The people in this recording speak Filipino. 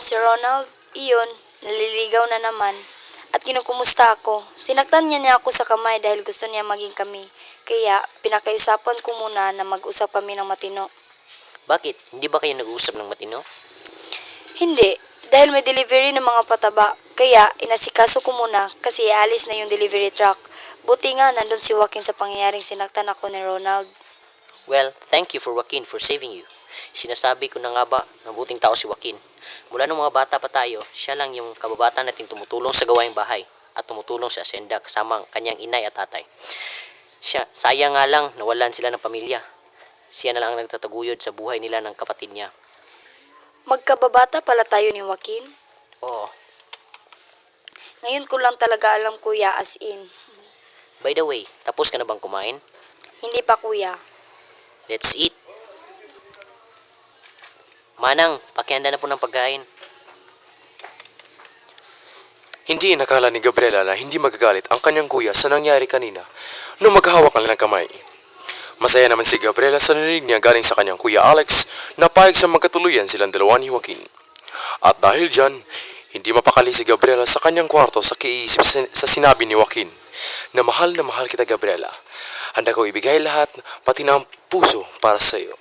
Si Ronald, iyon, naliligaw na naman. At kinukumusta ako. Sinaktan niya ako sa kamay dahil gusto niya maging kami. Kaya, pinakiusapan ko muna na mag-usap kami ng matino. Bakit? Hindi ba kayo nag-uusap ng matino? Hindi, dahil may delivery ng mga pataba. Kaya, inasikaso ko muna kasi alis na yung delivery truck. Buti nga nandun si Joaquin sa pangyayaring sinaktan ako ni Ronald. Well, thank you for Joaquin for saving you. Sinasabi ko na nga ba, mabuting tao si Joaquin. Mula nung mga bata pa tayo, siya lang yung kababata nating tumutulong sa gawaing bahay at tumutulong sa asyenda kasama ang kanyang inay at tatay. Sayang nga lang nawalan sila ng pamilya. Siya na lang ang nagtataguyod sa buhay nila ng kapatid niya. Magkababata pala tayo ni Joaquin. Oo. Ngayon ko lang talaga alam, kuya, as in. By the way, tapos ka na bang kumain? Hindi pa, kuya. Let's eat. Manang, pakihanda na po ng pagkain. Hindi inakala ni Gabriela na hindi magagalit ang kanyang kuya sa nangyari kanina nung maghahawak ang ng kamay. Masaya naman si Gabriela sa narinig niya galing sa kanyang kuya Alex na payag sa magkatuluyan silang dalawa ni Joaquin. At dahil dyan, hindi mapakali si Gabriela sa kanyang kwarto sa kiisip sa sinabi ni Joaquin na mahal kita, Gabriela. Handa ko ibigay lahat, pati na ang puso para sa iyo.